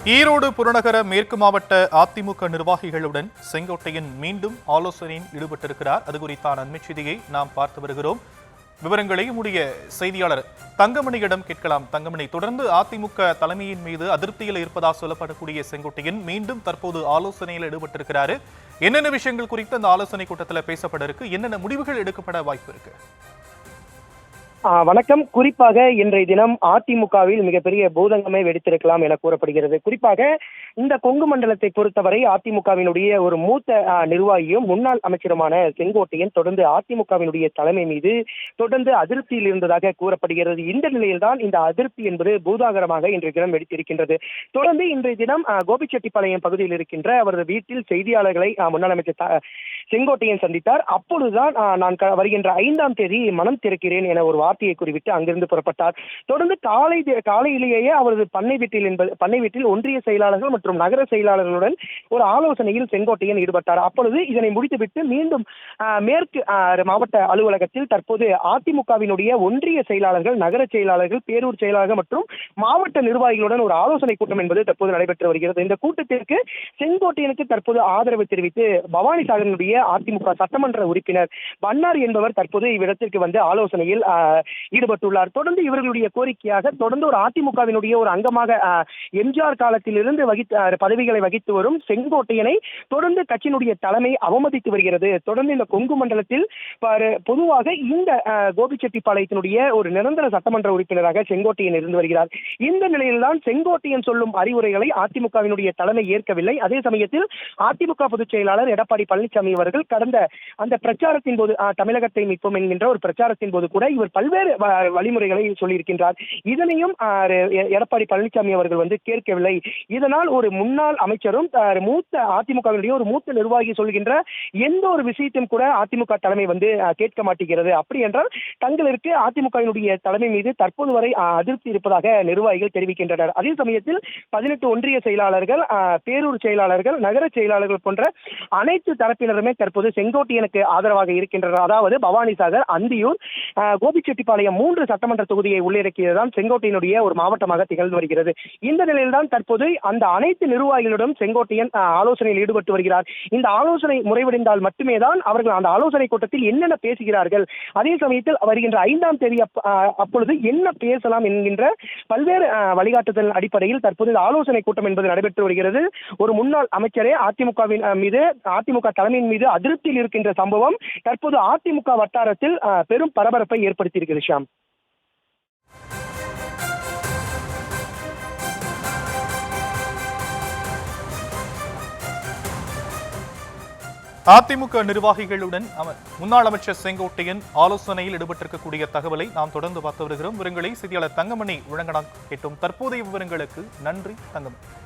ஈரோடு புறநகர மேற்கு மாவட்ட அதிமுக நிர்வாகிகளுடன் செங்கோட்டையன் மீண்டும் ஆலோசனையில் ஈடுபட்டிருக்கிறார். அது குறித்தான அண்மை செய்தியை நாம் பார்த்து வருகிறோம். விவரங்களை நம்முடைய செய்தியாளர் தங்கமணியிடம் கேட்கலாம். தங்கமணி, தொடர்ந்து அதிமுக தலைமையின் மீது அதிருப்தியில் இருப்பதாக சொல்லப்படக்கூடிய செங்கோட்டையன் மீண்டும் தற்போது ஆலோசனையில் ஈடுபட்டிருக்கிறாரு. என்னென்ன விஷயங்கள் குறித்து அந்த ஆலோசனை கூட்டத்தில் பேசப்பட இருக்கு, என்னென்ன முடிவுகள் எடுக்கப்பட வாய்ப்பு இருக்கு? வணக்கம். குறிப்பாக இன்றைய தினம் அதிமுகவில் மிகப்பெரிய பூதங்கமே வெடித்திருக்கலாம் என கூறப்படுகிறது. குறிப்பாக இந்த கொங்கு மண்டலத்தை பொறுத்தவரை அதிமுகவினுடைய ஒரு மூத்த நிர்வாகியும் முன்னாள் அமைச்சருமான செங்கோட்டையன் தொடர்ந்து அதிமுகவினுடைய தலைமை மீது தொடர்ந்து அதிருப்தியில் இருந்ததாக கூறப்படுகிறது. இந்த நிலையில்தான் இந்த அதிருப்தி என்பது பூதாகரமாக இன்றைய தினம் வெடித்திருக்கின்றது. தொடர்ந்து இன்றைய தினம் கோபிச்செட்டிப்பாளையம் பகுதியில் இருக்கின்ற அவரது வீட்டில் செய்தியாளர்களை முன்னாள் அமைச்சர் செங்கோட்டையன் சந்தித்தார். அப்பொழுதுதான் நான் வருகின்ற 5ஆம் தேதி மனம் திறக்கிறேன் என ஒரு வார்த்தையை குறிவிட்டு அங்கிருந்து புறப்பட்டார். தொடர்ந்து காலையிலேயே அவரது பண்ணை வீட்டில் ஒன்றிய செயலாளர்கள் மற்றும் நகர செயலாளர்களுடன் ஒரு ஆலோசனையில் செங்கோட்டையன் ஈடுபட்டார். அப்பொழுது இதனை முடித்துவிட்டு மீண்டும் மேற்கு மாவட்ட அலுவலகத்தில் தற்போது அதிமுகவினுடைய ஒன்றிய செயலாளர்கள், நகர செயலாளர்கள், பேரூர் செயலாளர்கள் மற்றும் மாவட்ட நிர்வாகிகளுடன் ஒரு ஆலோசனை கூட்டம் என்பது தற்போது நடைபெற்று வருகிறது. இந்த கூட்டத்திற்கு செங்கோட்டையனுக்கு தற்போது ஆதரவு தெரிவித்து பவானிசாகரனுடைய அதிமுக சட்டமன்ற உறுப்பினர் பன்னார் என்பவர் தற்போது இவ்விடத்திற்கு வந்து ஆலோசனையில் ஈடுபட்டுள்ளார். தொடர்ந்து இவர்களுடைய கோரிக்கையாக தொடர்ந்து ஒரு அதிமுகவினுடைய ஒரு அங்கமாக எம்ஜிஆர் காலத்திலிருந்து பதவிகளை வகித்து வரும் செங்கோட்டையனை தொடர்ந்து கட்சியினுடைய தலைமை அவமதித்து வருகிறது. தொடர்ந்து இந்த கொங்கு மண்டலத்தில் பொதுவாக இந்த கோபிச்செட்டிப்பாளையத்தினுடைய ஒரு நிரந்தர சட்டமன்ற உறுப்பினராக செங்கோட்டையன் இருந்து வருகிறார். இந்த நிலையில்தான் செங்கோட்டையன் சொல்லும் அறிவுரைகளை அதிமுகவினுடைய தலைமை ஏற்கவில்லை. அதே சமயத்தில் அதிமுக பொதுச் செயலாளர் எடப்பாடி பழனிசாமி அவர்கள் கடந்த அந்த பிரச்சாரத்தின் போது தமிழகத்தை மீட்போம் என்கின்ற ஒரு பிரச்சாரத்தின் போது கூட இவர் பல்வேறு வழிமுறைகளை சொல்லியிருக்கின்றார். இதனையும் எடப்பாடி பழனிசாமி அவர்கள் வந்து கேட்கவில்லை. இதனால் ஒரு முன்னாள் அமைச்சரும் மூத்த அதிமுகவினுடைய ஒரு மூத்த நிர்வாகி சொல்கின்ற எந்த ஒரு விஷயத்தையும் கூட அதிமுக தலைமை வந்து கேட்க மாட்டேங்கிறது. அப்படி என்றால் தங்களுக்கு அதிமுகவினுடைய தலைமை மீது தற்போது வரை அதிருப்தி இருப்பதாக நிர்வாகிகள் தெரிவிக்கின்றனர். அதே சமயத்தில் 18 ஒன்றிய செயலாளர்கள், பேரூர் செயலாளர்கள், நகர செயலாளர்கள் போன்ற அனைத்து தரப்பினருமே தற்போது செங்கோட்டையனுக்கு ஆதரவாக இருக்கின்றனர். அதாவது பவானிசாகர், அந்தியூர், கோபிச்செட்டிப்பாளையம் 3 சட்டமன்ற தொகுதியை உள்ளடக்கியதுதான் செங்கோட்டையனுடைய ஒரு மாவட்டமாக திகழ்ந்து வருகிறது. இந்த நிலையில்தான் தற்போது அந்த அனைத்து நிர்வாகிகளிடம் செங்கோட்டையன் ஆலோசனையில் ஈடுபட்டு வருகிறார். இந்த ஆலோசனை முறைவடைந்தால் மட்டுமே தான் அவர்கள் அந்த ஆலோசனை கூட்டத்தில் என்னென்ன பேசுகிறார்கள், அதே சமயத்தில் வருகின்ற 5ஆம் தேதி அப்பொழுது என்ன பேசலாம் என்கின்ற பல்வேறு வழிகாட்டுதல் அடிப்படையில் தற்போது இந்த ஆலோசனை கூட்டம் என்பது நடைபெற்று வருகிறது. ஒரு முன்னாள் அமைச்சரே அதிமுகவின் மீது, அதிமுக தலைமையின் மீது அதிருப்தியில் இருக்கின்ற சம்பவம் தற்போது அதிமுக வட்டாரத்தில் பெரும் பரபரப்பை ஏற்படுத்தியிருக்கிறது. ஷாம், அதிமுக நிர்வாகிகளுடன் முன்னாள் அமைச்சர் செங்கோட்டையன் ஆலோசனையில் ஈடுபட்டிருக்கக்கூடிய தகவலை நாம் தொடர்ந்து பார்த்து வருகிறோம். விவரங்களை செய்தியாளர் தங்கமணி வழங்க கேட்டோம். தற்போதைய விவரங்களுக்கு நன்றி தங்கமணி.